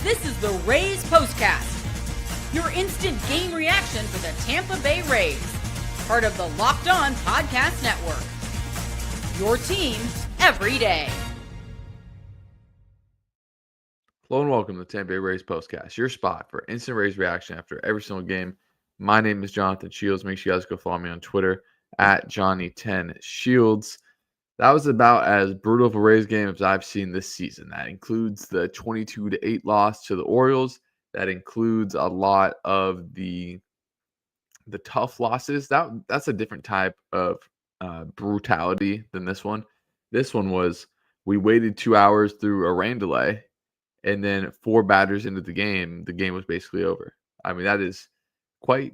This is the Rays POSTCAST, your instant game reaction for the Tampa Bay Rays, part of the Locked On Podcast Network. Your team every day. Hello and welcome to the Tampa Bay Rays Postcast, your spot for instant Rays reaction after every single game. My name is Jonathan Shields. Make sure you guys go follow me on Twitter at Johnny10Shields. That was about as brutal of a Rays game as I've seen this season. That includes the 22-8 loss to the Orioles. That includes a lot of the tough losses. That's a different type of brutality than this one. This one was, we waited 2 hours through a rain delay, and then 4 batters into the game was basically over. I mean, that is quite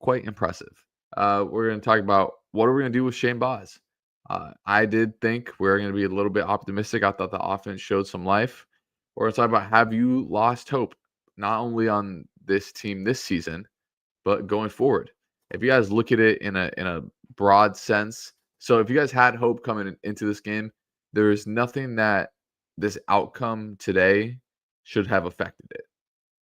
impressive. We're going to talk about what are we going to do with Shane Baz. I did think we were going to be a little bit optimistic. I thought the offense showed some life. We're going to talk about, have you lost hope, not only on this team this season, but going forward? If you guys look at it in a broad sense, so if you guys had hope coming into this game, there is nothing that this outcome today should have affected it,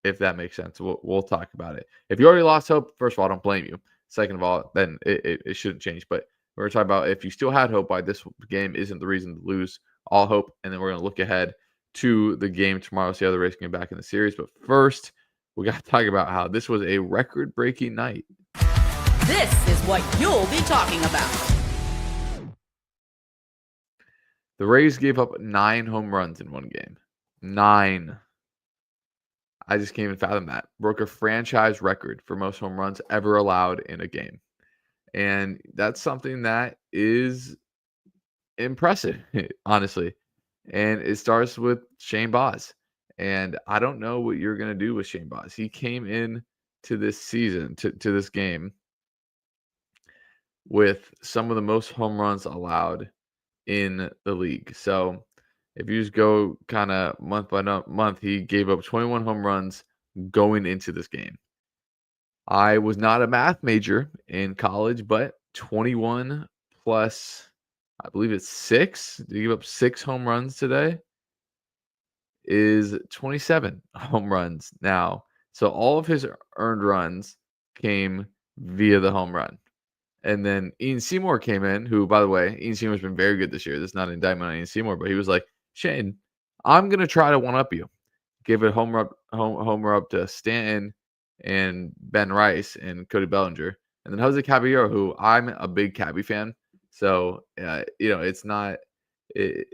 if that makes sense. We'll talk about it. If you already lost hope, first of all, I don't blame you. Second of all, then it shouldn't change. But we're going to talk about, if you still had hope, why this game isn't the reason to lose all hope. And then we're going to look ahead to the game tomorrow, see how the Rays get back in the series. But first, we got to talk about how this was a record-breaking night. This is what you'll be talking about. The Rays gave up 9 home runs in one game. 9. I just can't even fathom that. Broke a franchise record for most home runs ever allowed in a game. And that's something that is impressive, honestly. And it starts with Shane Baz. And I don't know what you're going to do with Shane Baz. He came in to this season, to this game, with some of the most home runs allowed in the league. So if you just go kind of month by month, he gave up 21 home runs going into this game. I was not a math major in college, but 21 plus, I believe it's 6. Did he give up 6 home runs today? Is 27 home runs now. So all of his earned runs came via the home run. And then Ian Seymour came in, who, by the way, Ian Seymour's been very good this year. This is not an indictment on Ian Seymour, but he was like, Shane, I'm going to try to one-up you. Give it homer up to Stanton and Ben Rice and Cody Bellinger. And then Jose Caballero, who I'm a big Cabby fan. So, it's not good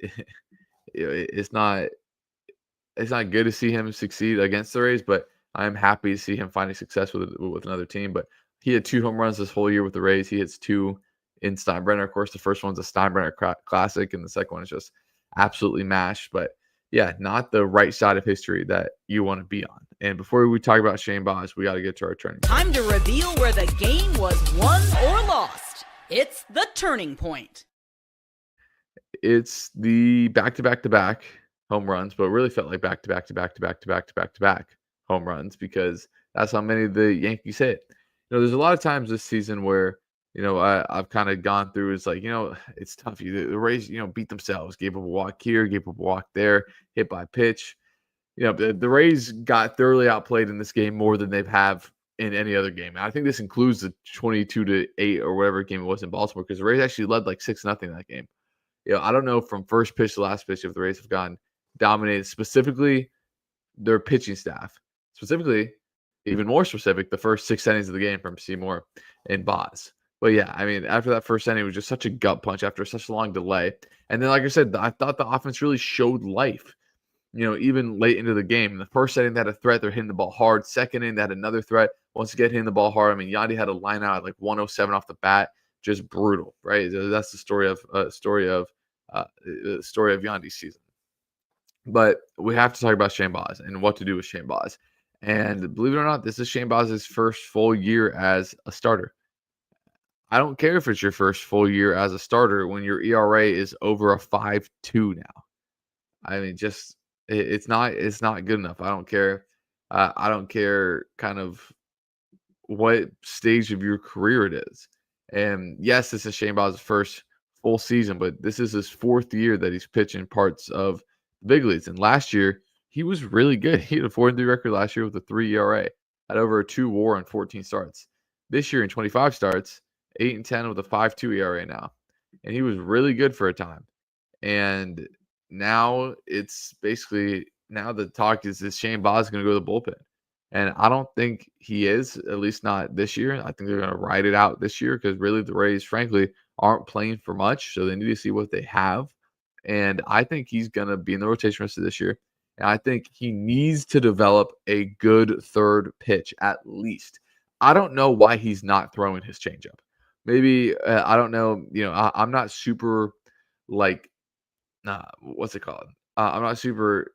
to see him succeed against the Rays, but I'm happy to see him finding success with another team. But he had 2 home runs this whole year with the Rays. He hits 2 in Steinbrenner. Of course, the first one's a Steinbrenner Classic, and the second one is just absolutely mashed. But yeah, not the right side of history that you want to be on. And before we talk about Shane Baz, we got to get to our turning point. Time to reveal where the game was won or lost. It's the turning point. It's the back-to-back-to-back home runs, but it really felt like back-to-back-to-back-to-back-to-back-to-back home runs, because that's how many the Yankees hit. There's a lot of times this season where, I've kind of gone through, it's like, it's tough. The Rays, beat themselves, gave up a walk here, gave up a walk there, hit by pitch. The Rays got thoroughly outplayed in this game more than they've have in any other game. And I think this includes the 22-8 or whatever game it was in Baltimore, because the Rays actually led like 6-0 in that game. I don't know from first pitch to last pitch if the Rays have gotten dominated, specifically their pitching staff. Specifically, even more specific, the first 6 innings of the game from Seymour and Baz. But yeah, I mean, after that first inning, it was just such a gut punch after such a long delay. And then, like I said, I thought the offense really showed life, even late into the game. In the first inning, they had a threat. They're hitting the ball hard. Second inning, they had another threat. Once again, hitting the ball hard. I mean, Yandy had a line out at like 107 off the bat. Just brutal, right? That's the story of Yandy's season. But we have to talk about Shane Baz and what to do with Shane Baz. And believe it or not, this is Shane Baz's first full year as a starter. I don't care if it's your first full year as a starter when your ERA is over a 5.2 now. I mean, just it's not good enough. I don't care. I don't care kind of what stage of your career it is. And yes, this is Shane Baz's first full season, but this is his 4th year that he's pitching parts of the big leagues. And last year, he was really good. He had a 4-3 record last year with a 3 ERA, had over a 2 WAR in 14 starts. This year in 25 starts, 8-10 with a 5.2 ERA now, and he was really good for a time. And now it's basically now the talk is Shane Baz going to go to the bullpen? And I don't think he is, at least not this year. I think they're going to ride it out this year because really the Rays, frankly, aren't playing for much. So they need to see what they have. And I think he's going to be in the rotation rest of this year. And I think he needs to develop a good third pitch at least. I don't know why he's not throwing his changeup. Maybe, I don't know. I'm not super like, what's it called? I'm not super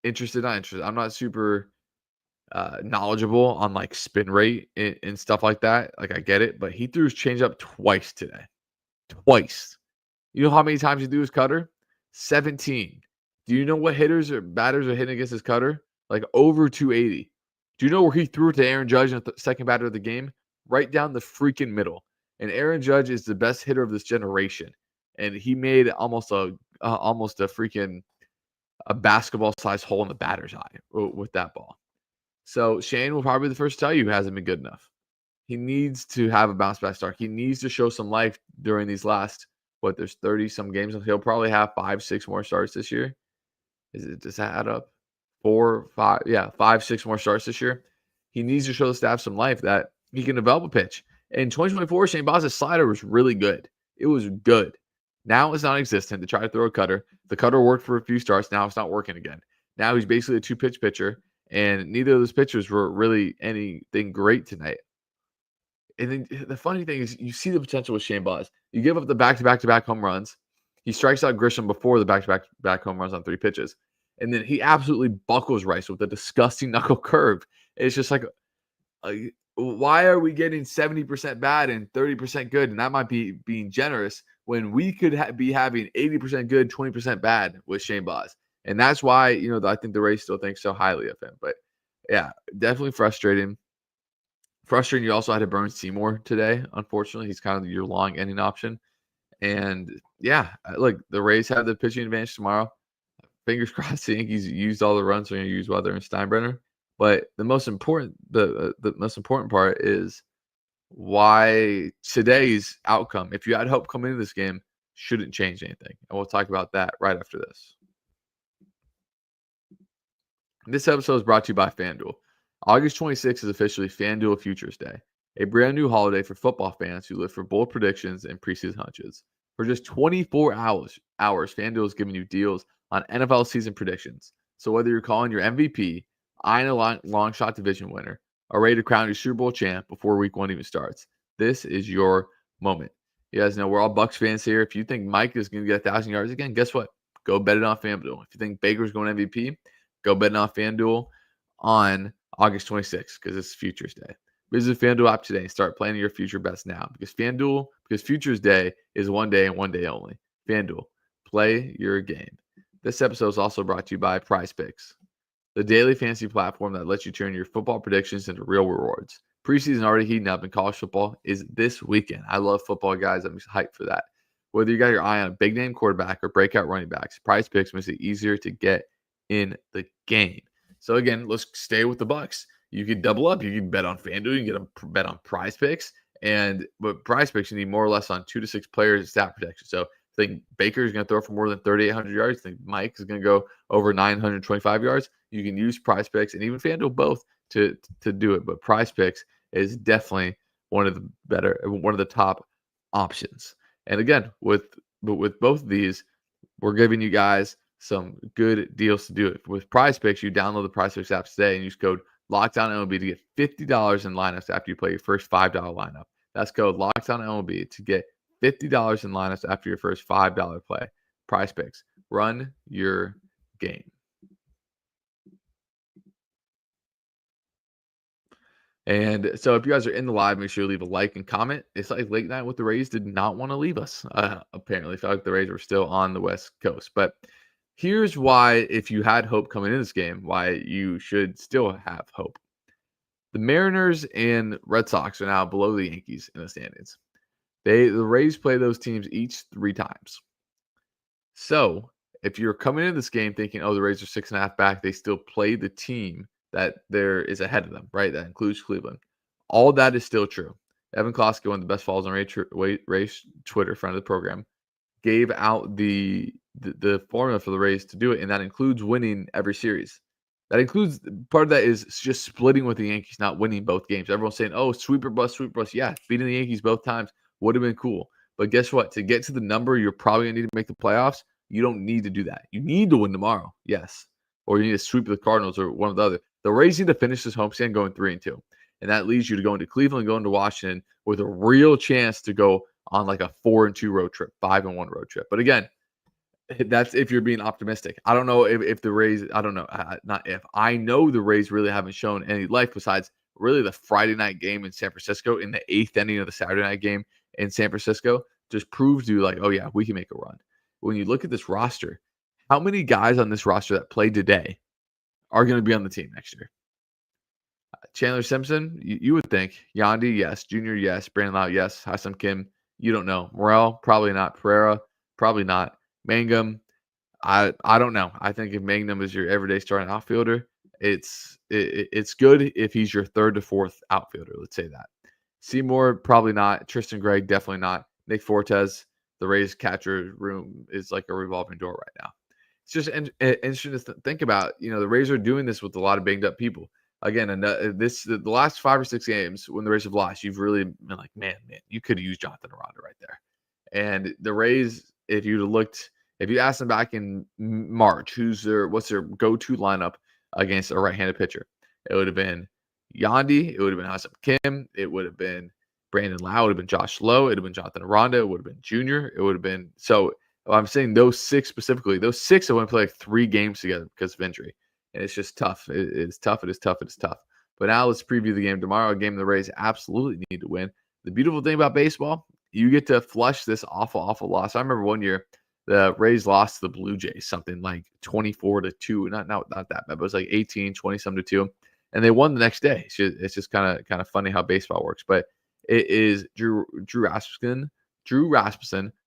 interested. Not interested. I'm not super knowledgeable on like spin rate and stuff like that. Like I get it, but he threw his changeup twice today. Twice. You know how many times he threw his cutter? 17. Do you know what hitters or batters are hitting against his cutter? Like over 280. Do you know where he threw it to Aaron Judge in the second batter of the game? Right down the freaking middle. And Aaron Judge is the best hitter of this generation. And he made almost a freaking a basketball-sized hole in the batter's eye with that ball. So Shane will probably be the first to tell you he hasn't been good enough. He needs to have a bounce back start. He needs to show some life during these last, there's 30 some games. He'll probably have 5-6 more starts this year. Does that add up? 4, 5, yeah, 5-6 more starts this year. He needs to show the staff some life that he can develop a pitch. In 2024, Shane Baz's slider was really good. It was good. Now it's non-existent to try to throw a cutter. The cutter worked for a few starts. Now it's not working again. Now he's basically a 2-pitch pitcher, and neither of those pitchers were really anything great tonight. And then the funny thing is you see the potential with Shane Baz. You give up the back-to-back home runs. He strikes out Grisham before the back-to-back home runs on 3 pitches. And then he absolutely buckles Rice with a disgusting knuckle curve. It's just like, why are we getting 70% bad and 30% good? And that might be being generous when we could be having 80% good, 20% bad with Shane Baz. And that's why, I think the Rays still think so highly of him. But yeah, definitely frustrating. Frustrating. You also had to burn Seymour today. Unfortunately, he's kind of the year-long ending option. And yeah, look, the Rays have the pitching advantage tomorrow. Fingers crossed the Yankees used all the runs they're going to use Weather and Steinbrenner. But the most important part is why today's outcome, if you had hope coming into this game, shouldn't change anything. And we'll talk about that right after this. This episode is brought to you by FanDuel. August 26th is officially FanDuel Futures Day, a brand new holiday for football fans who live for bold predictions and preseason hunches. For just 24 hours, FanDuel is giving you deals on NFL season predictions. So whether you're calling your MVP, eyeing a long shot division winner, or ready to crown your Super Bowl champ before week 1 even starts, this is your moment. You guys know we're all Bucs fans here. If you think Mike is going to get 1,000 yards again, guess what? Go bet it on FanDuel. If you think Baker's going MVP, go bet it on FanDuel on August 26th because it's Futures Day. Visit the FanDuel app today and start planning your future bets now because Futures Day is one day and one day only. FanDuel, play your game. This episode is also brought to you by PrizePicks, the daily fantasy platform that lets you turn your football predictions into real rewards. Preseason already heating up and college football is this weekend. I love football, guys. I'm hyped for that. Whether you got your eye on a big name quarterback or breakout running backs, PrizePicks makes it easier to get in the game. So again, let's stay with the Bucs. You can double up. You can bet on FanDuel. You can get a bet on PrizePicks. But PrizePicks, you need more or less on 2 to 6 players in stat protection. So I think Baker is going to throw for more than 3,800 yards. I think Mike is going to go over 925 yards. You can use PrizePicks and even FanDuel both to do it. But PrizePicks is definitely one of the top options. And again, with both of these, we're giving you guys some good deals to do it. With PrizePicks, you download the PrizePicks app today and use code LOCKDOWNMLB to get $50 in lineups after you play your first $5 lineup. That's code LOCKDOWNMLB to get $50 in lineups after your first $5 play. PrizePicks, run your game. And so if you guys are in the live, make sure to leave a like and comment. It's like late night with the Rays did not want to leave us. Apparently, felt like the Rays were still on the West Coast. But here's why, if you had hope coming in this game, why you should still have hope. The Mariners and Red Sox are now below the Yankees in the standings. The Rays play those teams each 3 times. So if you're coming into this game thinking, oh, the Rays are 6.5 back, they still play the team that there is ahead of them, right? That includes Cleveland. All that is still true. Evan Kloski, one of the best follows on Rays Twitter, friend of the program, gave out the formula for the Rays to do it, and that includes winning every series. That includes part of that is just splitting with the Yankees, not winning both games. Everyone's saying, "Oh, sweeper bust, sweeper bust." Yeah, beating the Yankees both times would have been cool, but guess what? To get to the number you're probably gonna need to make the playoffs, you don't need to do that. You need to win tomorrow, yes, or you need to sweep the Cardinals or one of the other. The Rays need to finish this homestand going 3-2, and that leads you to go into Cleveland, going to Washington with a real chance to go on like a 4-2 road trip, 5-1 road trip. But again, that's if you're being optimistic. I don't know if the Rays, I don't know, not if. I know the Rays really haven't shown any life besides really the Friday night game in San Francisco in the 8th inning of the Saturday night game in San Francisco. Just proves to you like, oh yeah, we can make a run. When you look at this roster, how many guys on this roster that played today are going to be on the team next year? Chandler Simpson, you would think. Yandy, yes. Junior, yes. Brandon Lau, yes. Ha-Seong Kim, you don't know. Morel, probably not. Pereira, probably not. Mangum, I don't know. I think if Mangum is your everyday starting outfielder, it's good if he's your 3rd to 4th outfielder. Let's say that. Seymour, probably not. Tristan Gregg, definitely not. Nick Fortes, the Rays catcher room is like a revolving door right now. It's just interesting to think about. You know, the Rays are doing this with a lot of banged up people. Again, and the last 5 or 6 games when the Rays have lost, you've really been like, man, you could have used Jonathan Aranda right there. And the Rays, if you asked them back in March, what's their go-to lineup against a right-handed pitcher, it would have been Yandy, it would have been Ha-Seong Kim, it would have been Brandon Lau, it would have been Josh Lowe, it would have been Jonathan Aranda, it would have been Junior, it would have been I'm saying those 6 specifically. Those 6 have went play like 3 games together because of injury. And it's just tough. It's tough. It is tough. It is tough. But now let's preview the game tomorrow, a game the Rays absolutely need to win. The beautiful thing about baseball, you get to flush this awful, awful loss. I remember one year the Rays lost to the Blue Jays, something like 24-2. Not that bad, but it was like 18, 20-some to 2. And they won the next day. It's just kind of funny how baseball works. But it is Drew Rasmussen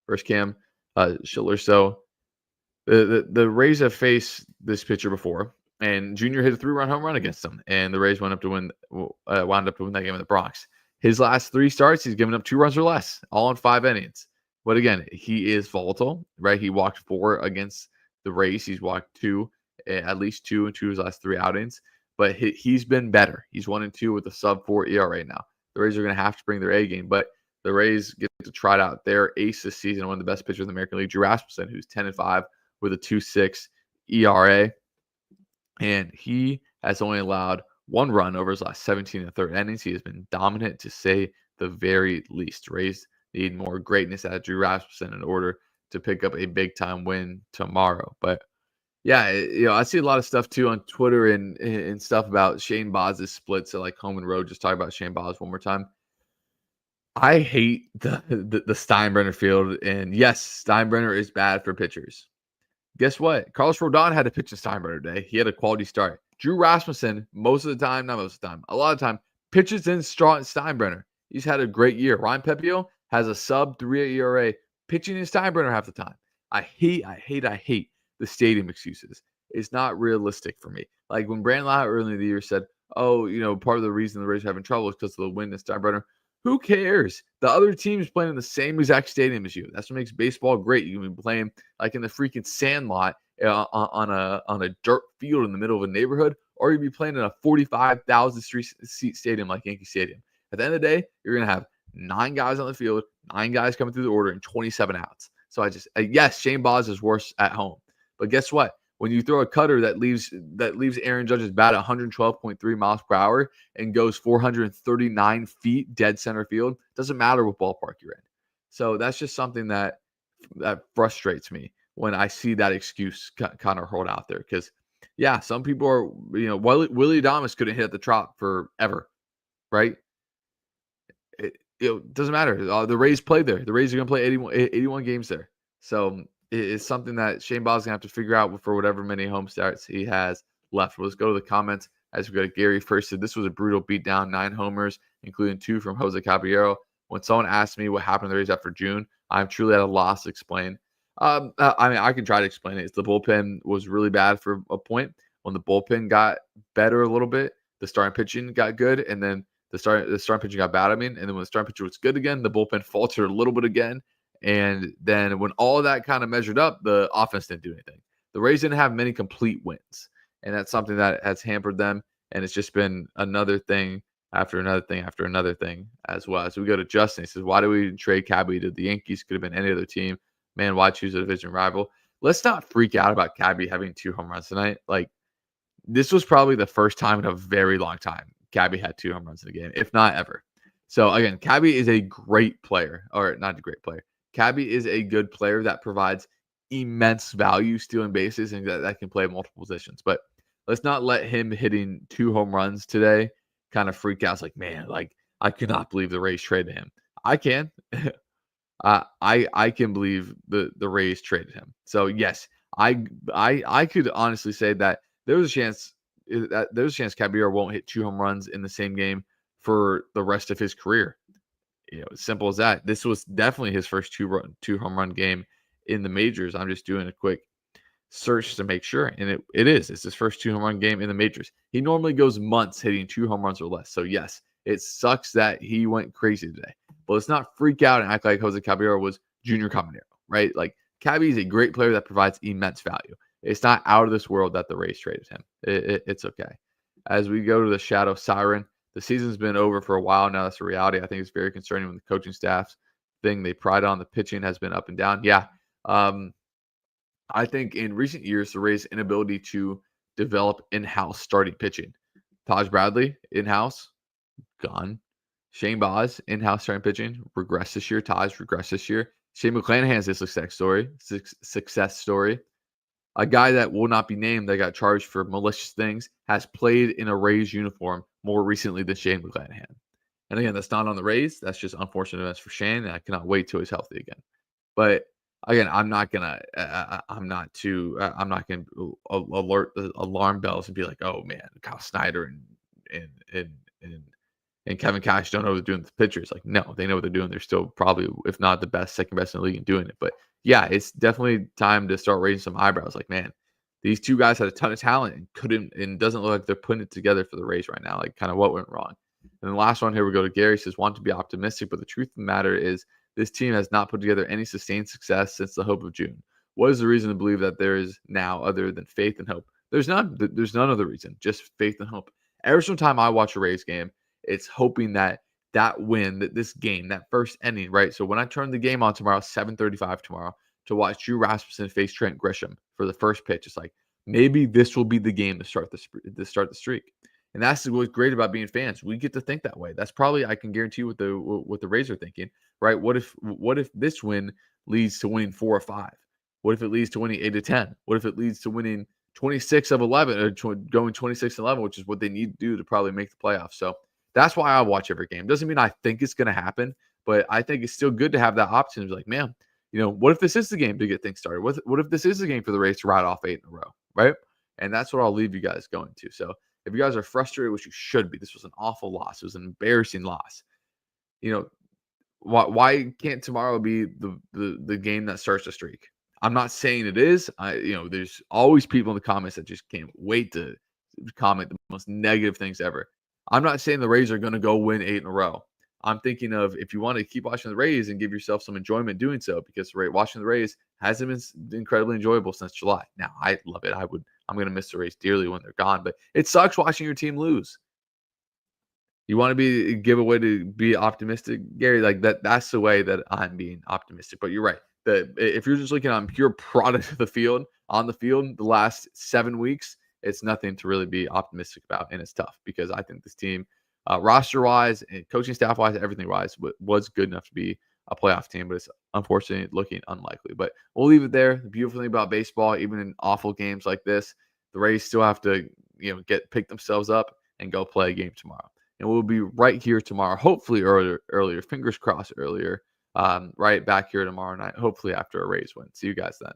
versus Cam Schiller. So the Rays have faced this pitcher before, and Junior hit a 3-run home run against them, and the Rays wound up to win that game in the Bronx. His last 3 starts, he's given up 2 runs or less, all in 5 innings. But again, he is volatile, right? He walked 4 against the Rays. He's walked 2, at least 2 in 2 of his last 3 outings. But he's been better. He's 1-2 with a sub-4 ERA now. The Rays are going to have to bring their A game, but the Rays get to try out their ace this season, one of the best pitchers in the American League, Drew Rasmussen, who's 10-5 with a 2.6 ERA. And he has only allowed 1 run over his last 17 1/3 innings. He has been dominant, to say the very least. Rays need more greatness out of Drew Rasmussen in order to pick up a big-time win tomorrow. But yeah, I see a lot of stuff too on Twitter and stuff about Shane Baz's splits at like home and road. Just talk about Shane Baz one more time. I hate the Steinbrenner field, and yes, Steinbrenner is bad for pitchers. Guess what? Carlos Rodon had to pitch in Steinbrenner today. He had a quality start. Drew Rasmussen, most of the time, not most of the time, a lot of the time, pitches in Steinbrenner. He's had a great year. Ryan Pepio has a sub-3 ERA, pitching in Steinbrenner half the time. I hate the stadium excuses. It's not realistic for me. Like when Brandon Lau earlier in the year said, oh, part of the reason the Rays are having trouble is because of the wind in Steinbrenner. Who cares? The other team is playing in the same exact stadium as you. That's what makes baseball great. You can be playing like in the freaking sandlot on a dirt field in the middle of a neighborhood, or you'd be playing in a 45,000 seat stadium like Yankee Stadium. At the end of the day, you're going to have 9 guys on the field, 9 guys coming through the order, and 27 outs. So yes, Shane Baz is worse at home. But guess what? When you throw a cutter that leaves Aaron Judge's bat at 112.3 miles per hour and goes 439 feet dead center field, doesn't matter what ballpark you're in. So that's just something that frustrates me when I see that excuse kind of hold out there. Because, yeah, some people are, Willie Adames couldn't hit at the Trop forever, right? It doesn't matter. The Rays played there. The Rays are going to play 81 games there. So it's something that Shane Baz is going to have to figure out for whatever many home starts he has left. Let's go to the comments as we go to Gary first. This was a brutal beatdown, 9 homers, including 2 from Jose Caballero. When someone asked me what happened to the Rays after June, I'm truly at a loss to explain. I mean, I can try to explain it. It's the bullpen was really bad for a point. When the bullpen got better a little bit, the starting pitching got good, and then the starting pitching got bad. I mean, and then when the starting pitcher was good again, the bullpen faltered a little bit again. And then when all of that kind of measured up, the offense didn't do anything. The Rays didn't have many complete wins, and that's something that has hampered them. And it's just been another thing after another thing after another thing as well. So we go to Justin. He says, "Why do we trade Cabby to the Yankees? Could have been any other team. Man, why choose a division rival?" Let's not freak out about Cabby having 2 home runs tonight. Like, this was probably the first time in a very long time Cabby had 2 home runs in a game, if not ever. So again, Cabby is a great player, or not a great player. Cabby is a good player that provides immense value stealing bases and that can play multiple positions. But let's not let him hitting 2 home runs today kind of freak out. It's like, man, like, I cannot believe the Rays traded him. I can. I can believe the Rays traded him. So yes, I could honestly say that there's a chance Caballero won't hit 2 home runs in the same game for the rest of his career. As simple as that. This was definitely his first 2 home run game in the majors. I'm just doing a quick search to make sure, and it is. It's his first 2 home run game in the majors. He normally goes months hitting 2 home runs or less. So yes, it sucks that he went crazy today. But let's not freak out and act like Jose Caballero was Junior Caminero, right? Like, Cabby is a great player that provides immense value. It's not out of this world that the Rays traded him. It's okay. As we go to the Shadow Siren, the season's been over for a while now. That's a reality. I think it's very concerning when the coaching staff's thing they pride on. The pitching has been up and down. Yeah. I think in recent years, the Rays' inability to develop in-house starting pitching. Taj Bradley, in-house, gone. Shane Baz, in-house starting pitching, regressed this year. Taj regressed this year. Shane McClanahan's his success story. A guy that will not be named that got charged for malicious things has played in a Rays uniform more recently than Shane McClanahan. And again, that's not on the Rays. That's just unfortunate events for Shane, and I cannot wait till he's healthy again. But again, I'm not gonna alert the alarm bells and be like, oh man, Kyle Snyder and Kevin Cash don't know what they're doing with the pitchers. Like, no, they know what they're doing. They're still probably, if not the best, second best in the league in doing it. But yeah, it's definitely time to start raising some eyebrows. Like, man, these 2 guys had a ton of talent and doesn't look like they're putting it together for the Rays right now. Like, kind of what went wrong. And the last one here, we go to Gary. Says, want to be optimistic, but the truth of the matter is this team has not put together any sustained success since the hope of June. What is the reason to believe that there is now other than faith and hope? There's none other reason, just faith and hope. Every single time I watch a Rays game, it's hoping that win, that this game, that first inning, right? So when I turn the game on tomorrow, 7:35 tomorrow, to watch Drew Rasmussen face Trent Grisham for the first pitch, it's like, maybe this will be the game to start the streak. And that's what's great about being fans. We get to think that way. That's probably, I can guarantee what the Rays are thinking, right? What if this win leads to winning 4 or 5? What if it leads to winning 8 to 10? What if it leads to winning 26 of 11 or going 26-11, which is what they need to do to probably make the playoffs? So that's why I watch every game. Doesn't mean I think it's going to happen, but I think it's still good to have that option to be like, man, what if this is the game to get things started? What if this is the game for the Rays to ride off 8 in a row, right? And that's what I'll leave you guys going to. So if you guys are frustrated, which you should be, this was an awful loss. It was an embarrassing loss. Why can't tomorrow be the game that starts the streak? I'm not saying it is. There's always people in the comments that just can't wait to comment the most negative things ever. I'm not saying the Rays are going to go win 8 in a row. I'm thinking of, if you want to keep watching the Rays and give yourself some enjoyment doing so, because watching the Rays hasn't been incredibly enjoyable since July. Now, I love it. I'm going to miss the Rays dearly when they're gone, but it sucks watching your team lose. You want to give a way to be optimistic, Gary? Like that's the way that I'm being optimistic. But you're right. If you're just looking on pure product of the field, the last 7 weeks, it's nothing to really be optimistic about, and it's tough because I think this team, roster-wise and coaching staff-wise, everything-wise, was good enough to be a playoff team, but it's unfortunately looking unlikely. But we'll leave it there. The beautiful thing about baseball, even in awful games like this, the Rays still have to pick themselves up and go play a game tomorrow. And we'll be right here tomorrow, hopefully earlier, fingers crossed earlier, right back here tomorrow night, hopefully after a Rays win. See you guys then.